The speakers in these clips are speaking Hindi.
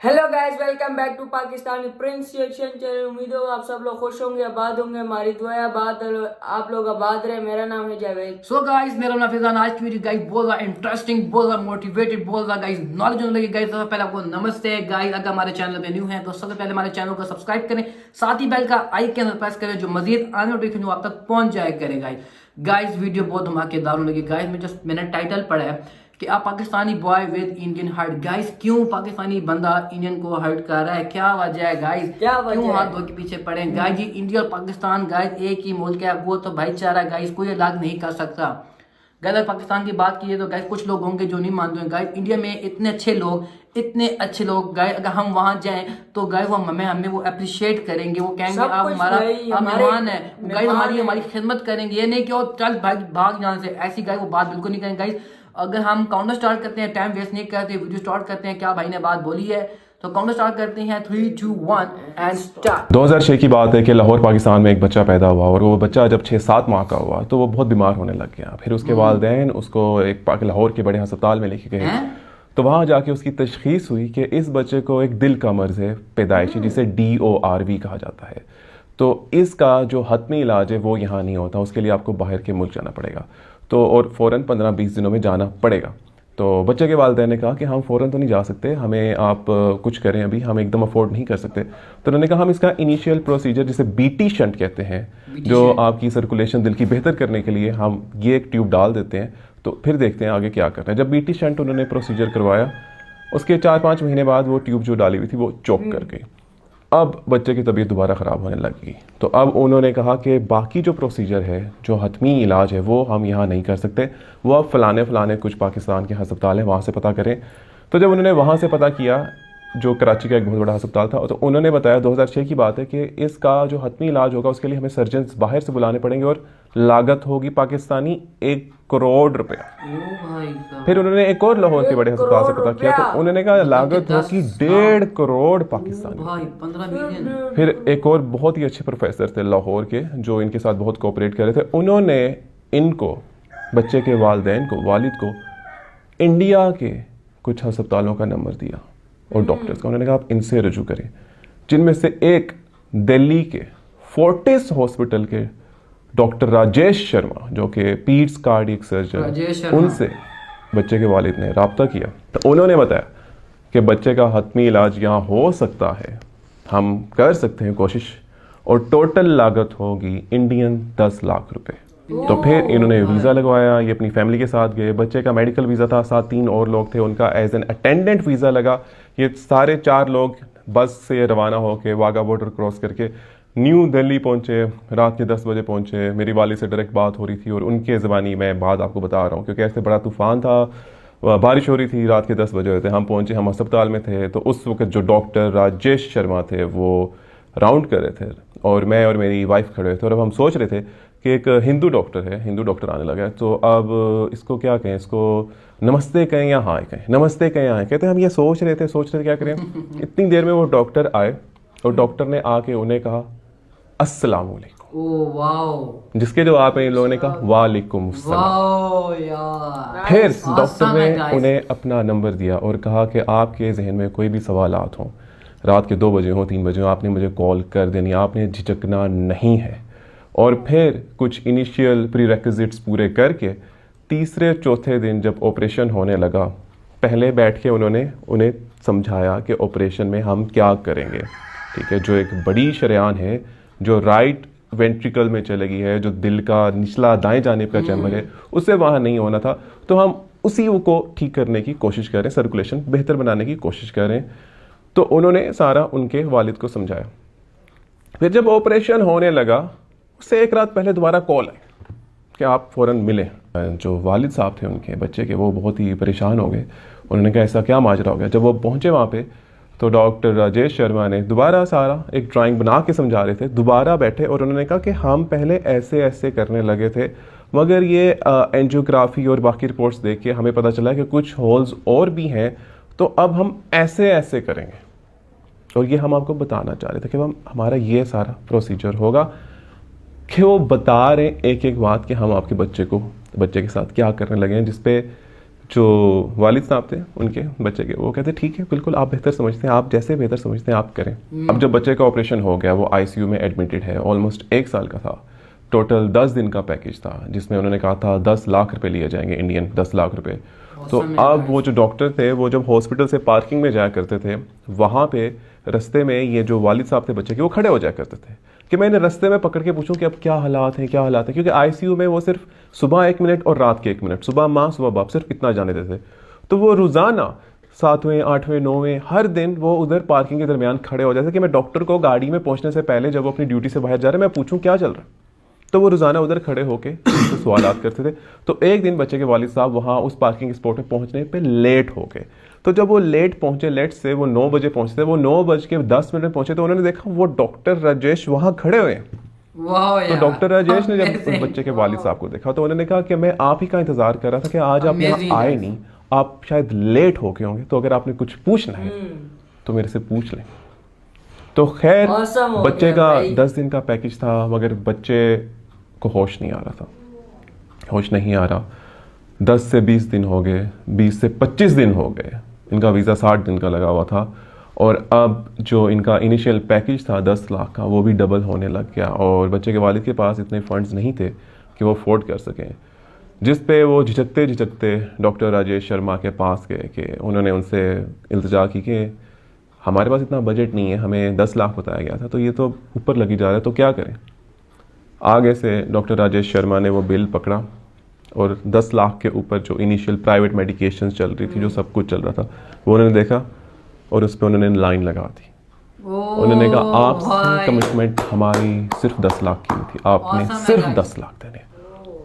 Hello guys, welcome back to Pakistani prince reaction channel. उम्मीद हो आप सब लोग खुश होंगे, आबाद होंगे। हमारी दुआ है आप लोग आबाद रहे। मेरा नाम है जावेद। सो गाइस, मेरा नाम फैजान। आज की वीडियो गाइस बहुत ज़्यादा इंटरेस्टिंग, बहुत ज़्यादा मोटिवेटेड, बहुत ज़्यादा गाइस नॉलेज होने लगी। गाइस सबसे पहले आपको नमस्ते गाइस। अगर हमारे चैनल पे न्यू है तो सबसे पहले हमारे चैनल को सब्सक्राइब करें, साथ ही बेल का आइकन प्रेस करें जो मजीद आने नोटिफिकेशन आप तक पहुंच जाए करें। गाइस वीडियो बहुत धमाकेदार होने लगी। गाइस मैंने टाइटल पढ़ा है कि आप Pakistani boy with Indian heart. Guys क्यों पाकिस्तानी बंदा इंडियन को हर्ट कर रहा है, क्या वजह है गाइस, क्यों हाथ धो के पीछे पड़े हैं गाइस। जी इंडिया और पाकिस्तान गाइस एक ही मुल्क है, वो तो भाईचारा गाइस, कोई अलग नहीं कर सकता। गाइस अगर पाकिस्तान की बात की तो गाइस कुछ लोग होंगे जो नहीं मानते हैं। गाइस इंडिया में इतने अच्छे लोग गाइस, अगर हम वहां जाएं तो गाइस वो हमें वो अप्रिशिएट करेंगे, वो कहेंगे आप हमारा मेहमान है गाइस, हमारी खिदमत करेंगे। ये नहीं कि ओ चल भाग यहाँ से, ऐसी गाइस वो बात बिल्कुल नहीं करेंगे गाइस। अगर हम काउंटर स्टार्ट करते हैं, टाइम वेस्ट नहीं करते, वीडियो स्टार्ट करते हैं। क्या भाई ने बात बोली है तो काउंटर स्टार्ट करते हैं। 3, 2, 1 एंड स्टार्ट। 2006 की बात है कि लाहौर पाकिस्तान में एक बच्चा पैदा हुआ और वो बच्चा जब 6-7 माह का हुआ तो वो बहुत बीमार होने लग गया। फिर उसके वालिदैन उसको एक लाहौर के बड़े अस्पताल में लेके गए तो वहाँ जाके उसकी तशखीस हुई कि इस बच्चे को एक दिल का मर्ज़ है पैदाइशी, जिसे DORV कहा जाता है। तो इसका जो हतमी इलाज है वो यहाँ नहीं होता, उसके लिए आपको बाहर के मुल्क जाना पड़ेगा। तो और फ़ौरन 15-20 दिनों में जाना पड़ेगा। तो बच्चे के वालिदैन ने कहा कि हम फ़ौरन तो नहीं जा सकते, हमें आप कुछ करें, अभी हम एकदम अफोर्ड नहीं कर सकते। तो उन्होंने कहा हम इसका इनिशियल प्रोसीजर जिसे BT शंट कहते हैं, जो आपकी सर्कुलेशन दिल की बेहतर करने के लिए हम ये एक ट्यूब डाल देते हैं, तो फिर देखते हैं आगे क्या करना है। जब BT शंट उन्होंने प्रोसीजर करवाया उसके 4-5 महीने बाद वो ट्यूब जो डाली हुई थी वो चोक कर गई। अब बच्चे की तबीयत दोबारा ख़राब होने लगी। तो अब उन्होंने कहा कि बाकी जो प्रोसीजर है, जो हतमी इलाज है, वो हम यहाँ नहीं कर सकते, वो अब फ़लाने कुछ पाकिस्तान के अस्पताल हैं वहाँ से पता करें। तो जब उन्होंने वहाँ से पता किया, जो कराची का एक बहुत बड़ा अस्पताल था, तो उन्होंने बताया 2006 की बात है कि इसका जो हतमी इलाज होगा उसके लिए हमें सर्जन्स बाहर से बुलाने पड़ेंगे और लागत होगी पाकिस्तानी 1 करोड़ रुपया। फिर उन्होंने एक और लाहौर के बड़े अस्पताल से पता किया तो उन्होंने कहा लागत होगी 1.5 करोड़ पाकिस्तानी। 15 मिलियन। फिर एक और बहुत ही अच्छे प्रोफेसर थे लाहौर के जो इनके साथ बहुत कोऑपरेट कर रहे थे, उन्होंने इनको, बच्चे के वालिदैन को, वालिद को इंडिया के कुछ अस्पतालों का नंबर दिया और डॉक्टर्स का। उन्होंने कहा आप इनसे रजू करें, जिनमें से एक दिल्ली के फोर्टिस हॉस्पिटल के डॉक्टर राजेश शर्मा जो कि पीड्स कार्डियक सर्जन, उनसे बच्चे के वालिद ने रब्ता किया। तो उन्होंने बताया कि बच्चे का हतमी इलाज यहाँ हो सकता है, हम कर सकते हैं कोशिश, और टोटल लागत होगी इंडियन 10 लाख रुपए। तो फिर इन्होंने वीज़ा लगवाया, ये अपनी फैमिली के साथ गए। बच्चे का मेडिकल वीज़ा था, साथ 3 और लोग थे, उनका एज एन अटेंडेंट वीज़ा लगा। ये सारे 4 लोग बस से रवाना होकर वाघा बॉर्डर क्रॉस करके न्यू दिल्ली पहुंचे। रात के 10 बजे पहुंचे। मेरी वाली से डायरेक्ट बात हो रही थी और उनके ज़बानी मैं बात आपको बता रहा हूँ क्योंकि ऐसे बड़ा तूफ़ान था, बारिश हो रही थी, रात के 10 बजे हुए थे। हम पहुंचे, हम अस्पताल में थे। तो उस वक्त जो डॉक्टर राजेश शर्मा थे वो राउंड कर रहे थे और मैं और मेरी वाइफ खड़े थे। और अब हम सोच रहे थे कि एक हिंदू डॉक्टर आने लगा है, तो अब इसको क्या कहें, इसको नमस्ते कहें या हाय कहें, नमस्ते कहें या हाय कहते। हम ये सोच रहे थे क्या करें। इतनी देर में वो डॉक्टर आए और डॉक्टर ने आके उन्हें कहा अस्सलाम वालेकुम। Oh wow. जिसके जवाब में इन लोगों ने कहा वालेकुम सलाम। फिर डॉक्टर ने उन्हें अपना नंबर दिया और कहा कि आपके जहन में कोई भी सवालात हों, रात के 2 बजे हो, 3 बजे हो, आपने मुझे कॉल कर देनी, आपने झिझकना नहीं है। और फिर कुछ इनिशियल प्रीरेक्विजिट्स पूरे करके तीसरे-चौथे दिन जब ऑपरेशन होने लगा, पहले बैठ के उन्होंने उन्हें समझाया कि ऑपरेशन में हम क्या करेंगे। ठीक है, जो एक बड़ी शरेआन है जो राइट वेंट्रिकल में चलेगी है, जो दिल का निचला दाएं जानिब का चैम्बर है, उससे वहाँ नहीं होना था। तो हम उसी को ठीक करने की कोशिश करें, सर्कुलेशन बेहतर बनाने की कोशिश करें। तो उन्होंने सारा उनके वालिद को समझाया। फिर जब ऑपरेशन होने लगा उससे 1 रात पहले दोबारा कॉल आई कि आप फ़ौरन मिलें। जो वालिद साहब थे उनके बच्चे के, वो बहुत ही परेशान हो गए। उन्होंने कहा ऐसा क्या माजरा हो गया। जब वो पहुँचे वहाँ पे तो डॉक्टर राजेश शर्मा ने दोबारा सारा एक ड्राइंग बना के समझा रहे थे। दोबारा बैठे और उन्होंने कहा कि हम पहले ऐसे करने लगे थे, मगर ये एंजियोग्राफी और बाकी रिपोर्ट्स देख के हमें पता चला कि कुछ होल्स और भी हैं, तो अब हम ऐसे करेंगे। और ये हम आपको बताना चाह रहे थे कि हमारा ये सारा प्रोसीजर होगा, कि वो बता रहे एक बात कि हम आपके बच्चे के साथ क्या करने लगे हैं, जिसपे जो वालिद साहब थे उनके बच्चे के, वो कहते ठीक है बिल्कुल आप बेहतर समझते हैं, आप जैसे बेहतर समझते हैं आप करें। अब जब बच्चे का ऑपरेशन हो गया, वो आईसीयू में एडमिटेड है, ऑलमोस्ट 1 साल का था। टोटल 10 दिन का पैकेज था जिसमें उन्होंने कहा था 10 लाख रुपए लिए जाएंगे, इंडियन 10 लाख रुपए। तो अब वो जो डॉक्टर थे वो जब हॉस्पिटल से पार्किंग में जाया करते थे, वहाँ पे रास्ते में ये जो वालिद साहब थे बच्चे के, वो खड़े हो जाया करते थे कि मैं इन्हें रास्ते में पकड़ के पूछूं कि अब क्या हालात हैं, क्या हालात हैं, क्योंकि आईसीयू में वो सिर्फ सुबह 1 मिनट और रात के 1 मिनट, सुबह माँ सुबह बाप, सिर्फ इतना जाने देते। तो वो रोज़ाना 7वें 8वें 9वें हर दिन वो उधर पार्किंग के दरमियान खड़े हो जाते कि मैं डॉक्टर को गाड़ी में पहुंचने से पहले जब वो अपनी ड्यूटी से बाहर जा रहे हैं मैं पूछूं क्या चल रहा है। तो वो रोज़ाना उधर खड़े होके तो सवालात करते थे। तो एक दिन बच्चे के वालिद साहब वहाँ उस पार्किंग स्पॉट में पहुँचने पे लेट हो गए। तो जब वो लेट पहुँचे, लेट से वो 9 बजे पहुँचते, वो 9:10 में पहुँचे तो उन्होंने देखा वो डॉक्टर राजेश वहाँ खड़े हुए हैं। तो डॉक्टर राजेश ने जब उस बच्चे के वालिद साहब को देखा तो उन्होंने कहा कि मैं आप ही का इंतजार कर रहा था कि आज आप यहाँ आए नहीं, आप शायद लेट हो गए होंगे, तो अगर आपने कुछ पूछना है तो मेरे से पूछ लें। तो खैर बच्चे का 10 दिन का पैकेज था, मगर बच्चे को होश नहीं आ रहा था, होश नहीं आ रहा। 10 से 20 दिन हो गए, 20 से 25 दिन हो गए, इनका वीज़ा 60 दिन का लगा हुआ था। और अब जो इनका इनिशियल पैकेज था 10 लाख का, वो भी डबल होने लग गया और बच्चे के वालिद के पास इतने फंड्स नहीं थे कि वो अफोर्ड कर सकें। जिस पे वो झिझकते डॉक्टर राजेश शर्मा के पास गए कि उन्होंने उनसे इल्तिजा की कि हमारे पास इतना बजट नहीं है, हमें 10 लाख बताया गया था, तो ये तो ऊपर लगी जा रहा है, तो क्या करें। आगे से डॉक्टर राजेश शर्मा ने वो बिल पकड़ा और 10 लाख के ऊपर जो इनिशियल प्राइवेट मेडिकेशन चल रही थी, जो सब कुछ चल रहा था, वो उन्होंने देखा और उस पर उन्होंने लाइन लगा दी। उन्होंने कहा आपसे कमिटमेंट हमारी सिर्फ 10 लाख की थी, आपने सिर्फ 10 लाख देने,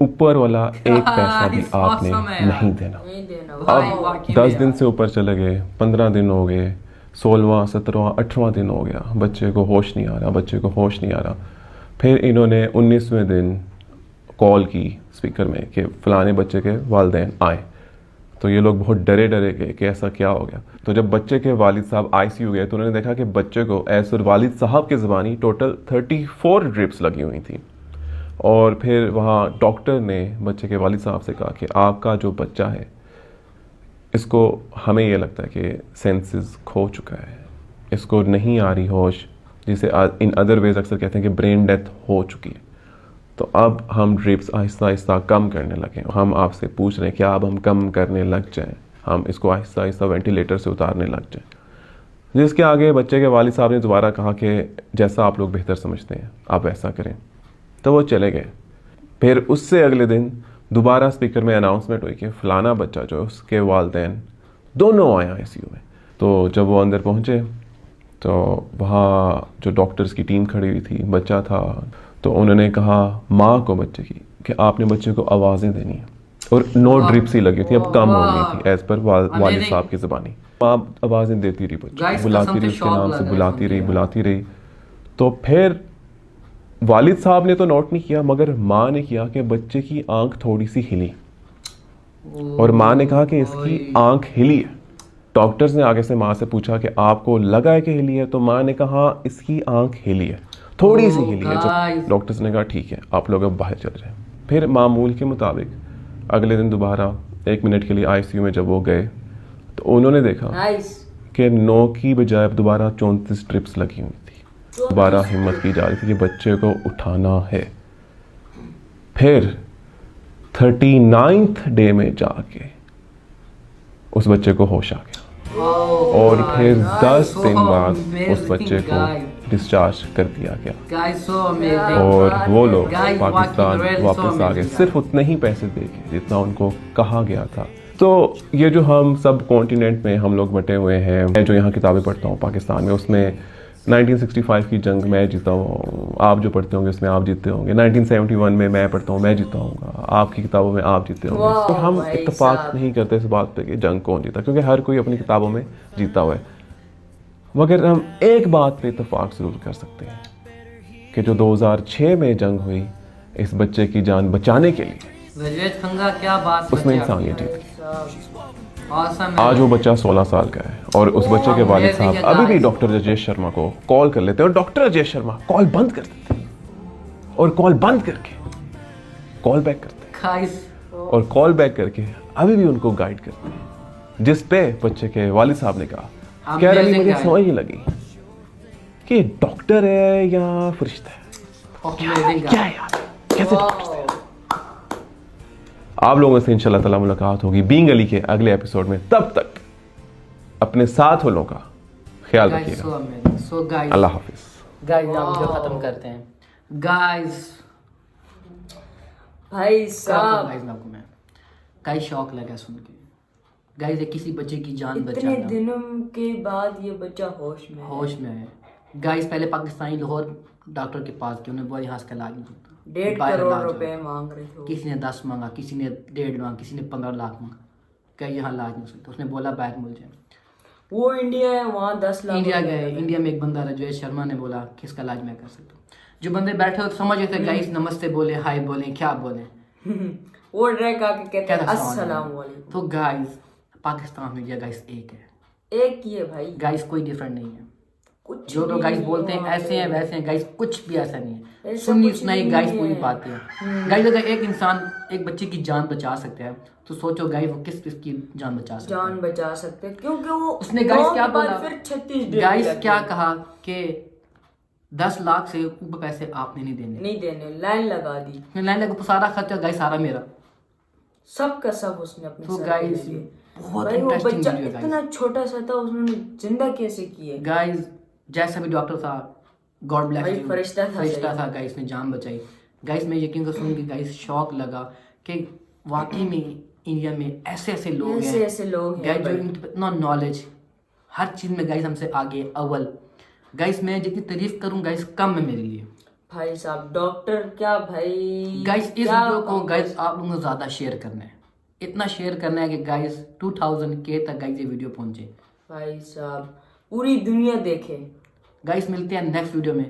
ऊपर वाला एक पैसा भी आपने नहीं देना। अब 10 दिन से ऊपर चले गए, 15 दिन हो गए, 16वां 17वां 18वां दिन हो गया, बच्चे को होश नहीं आ रहा, बच्चे को होश नहीं आ रहा। फिर इन्होंने 19वें दिन कॉल की स्पीकर में कि फलाने बच्चे के वालिदैन आए। तो ये लोग बहुत डरे गए कि ऐसा क्या हो गया। तो जब बच्चे के वालिद साहब आईसीयू गए तो उन्होंने देखा कि बच्चे को ऐसर वालिद साहब की ज़बानी टोटल 34 ड्रिप्स लगी हुई थी। और फिर वहाँ डॉक्टर ने बच्चे के वालिद साहब से कहा कि आपका जो बच्चा है, इसको हमें ये लगता है कि सेंसेस खो चुका है, इसको नहीं आ रही होश, जिसे इन अदर वेज अक्सर कहते हैं कि ब्रेन डेथ हो चुकी है। तो अब हम ड्रिप्स आहिस्ता आहिस्ता कम करने लगे। हम आपसे पूछ रहे हैं कि अब हम कम करने लग जाएं, हम इसको आहिस्ता आहिस्ता वेंटिलेटर से उतारने लग जाएं। जिसके आगे बच्चे के वालिद साहब ने दोबारा कहा कि जैसा आप लोग बेहतर समझते हैं आप वैसा करें। तो वो चले गए। फिर उससे अगले दिन दोबारा स्पीकर में अनाउंसमेंट हुई कि फ़लाना बच्चा जो है उसके वालिदैन दोनों आए आईसीयू में। तो जब वो अंदर पहुँचे तो वहाँ जो डॉक्टर्स की टीम खड़ी हुई थी, बच्चा था, तो उन्होंने कहा माँ को बच्चे की कि आपने बच्चे को आवाज़ें देनी है। और 9 ड्रिप्स ही लगी थी, अब कम हो गई थी एज़ पर वालिद साहब की ज़बानी। माँ आवाज़ें देती रही, बच्चे बुलाती रही, उसके नाम से बुलाती रही। तो फिर वालिद साहब ने तो नोट नहीं किया, मगर माँ ने किया कि बच्चे की आंख थोड़ी सी हिली और माँ ने कहा कि इसकी आंख हिली है। डॉक्टर्स ने आगे से माँ से पूछा कि आपको लगा है कि हिली है, तो माँ ने कहा इसकी आंख हिली है, थोड़ी सी हिली है। जब डॉक्टर्स ने कहा ठीक है आप लोग अब बाहर चल जाएं। फिर मामूल के मुताबिक अगले दिन दोबारा 1 मिनट के लिए आईसीयू में जब वो गए तो उन्होंने देखा कि 9 की बजाय दोबारा 34 ड्रिप्स लगी हुई थी। दोबारा हिम्मत की जा रही थी कि बच्चे को उठाना है। फिर 39th डे में जाके उस बच्चे को होश आ गया और फिर 10 दिन बाद उस बच्चे को डिस्चार्ज कर दिया गया और वो लोग पाकिस्तान वापस आ गए, सिर्फ उतने ही पैसे देके जितना उनको कहा गया था। तो ये जो हम सब कॉन्टिनेंट में हम लोग बटे हुए हैं, मैं जो यहाँ किताबें पढ़ता हूँ पाकिस्तान में, उसमें 1965 की जंग मैं जीता हूँ, आप जो पढ़ते होंगे उसमें आप जीते होंगे। 1971 में मैं पढ़ता हूँ, मैं जीता हूँ, आपकी किताबों में आप जीते होंगे। तो हम इत्तेफाक नहीं करते इस बात पे कि जंग कौन जीता, क्योंकि हर कोई अपनी किताबों में जीता हुआ है। मगर हम एक बात पे इत्तेफाक ज़रूर कर सकते हैं कि जो 2006 में जंग हुई इस बच्चे की जान बचाने के लिए, क्या बात, उसमें इंसानियत जीत गई। आज वो बच्चा 16 साल का है और उस बच्चे के वालिद साहब अभी भी डॉक्टर राजेश शर्मा को कॉल कर लेते हैं और डॉक्टर राजेश शर्मा कॉल बंद कर देते हैं और कॉल बंद करके कॉल बैक करते हैं और कॉल बैक करके अभी भी उनको गाइड करती है, जिस पे बच्चे के वालिद साहब ने कहा कह रही Amazing मुझे guy. समझ नहीं लगी कि डॉक्टर है या फरिश्ता है, Amazing क्या guy. है यार, कैसे डॉक्टर? आप लोगों से इंशाल्लाह ताला मुलाकात होगी बीइंग अली के अगले एपिसोड में। तब तक अपने साथ वालों का ख्याल Guys, रखिएगा। so amazing. So guys, अल्लाह हाफिज। guys यहाँ वीडियो खत्म करते हैं। Guys, भाई guys साहब आपको मैं guys शौक लगा सुन के। Guys ये किसी बच्चे की जान इतने बचाना दिनों के बाद ये बच्चा होश में है। होश में है। गाइस पहले पाकिस्तानी लाहौर डॉक्टर के पास गए, उन्हें बोला यहाँ इसका इलाज नहीं होता। 1.5 बाहर करोड़ इलाज रुपए हो। मांग रहे थे। किसी ने 10 मांगा, किसी ने 1.5 मांगा, किसी ने 15 लाख मांगा। क्या यहाँ इलाज नहीं हो सकता? उसने बोला बाहर मुझ जाए। वो इंडिया है, वहाँ 10 लाख इंडिया रुपए गए, लगे। इंडिया में एक बंदा रजवेश शर्मा ने बोला कि इसका इलाज मैं कर सकता हूँ। जो बंदे बैठे हो समझ रहे थे गाइस, नमस्ते बोले, हाय बोले, क्या बोले, वो डायरेक्ट आके कहते क्या हैं था अस्सलाम वालेकुम। तो गाइस पाकिस्तान में गाइस एक है एक ही है भाई, गाइस, कोई डिफरेंट नहीं है। कुछ जो लोग भी गाइस नहीं बोलते हैं वहाँ ऐसे पे। हैं वैसे हैं, गाइस कुछ भी ऐसा नहीं है। ऐसा सुन्नी कुछ सुनाई नहीं गाइस है। पूरी बातें हैं। गाइस अगर एक इंसान एक बच्चे की जान बचा सकता है तो सोचो गाइस वो किस किस की जान बचा सकता है। जान बचा सकते हैं, क्योंकि वो उसने गाइस 9 क्या के बाद बोला? फिर 36 डेट गाइस लगी। क्या कहा कि 10 लाख से ऊपर पैसे आपने नहीं देने। नहीं देने, लाइन लगा दी, उसने लाइन लगा, सारा खर्चा गाइस सारा मेरा। सब का सब उसने अपने तो सर पे गाइस ले लिया। बहुत भाई वो इंटरेस्टिंग बच्चा वीडियो इतना छोटा सा था, उन्होंने जिंदा कैसे किए? गाइस जैसा भी डॉक्टर था, गॉड ब्लेस भाई फरिश्ता था, फरिश्ता सही। था गाइस, ने जान बचाई। गाइस मैं यकीन को सुन के गाइस शौक लगा कि वाकई में इंडिया में ऐसे ऐसे लोग ऐसे हैं ऐसे लोग हैं गाइस जो भाई। इनके इतना नॉलेज हर चीज में गाइस हमसे आगे अव्वल। गाइस मैं जितनी तारीफ करूं गाइस कम है मेरे लिए। भाई साहब डॉक्टर क्या भाई, गाइस इस क्या वीडियो को कहूं? गाइस आप लोगों को ज्यादा शेयर करना है, इतना शेयर करना है कि गाइस 2000 तक गाइस ये वीडियो पहुंचे। भाई साहब पूरी दुनिया देखे। गाइस मिलते हैं नेक्स्ट वीडियो में।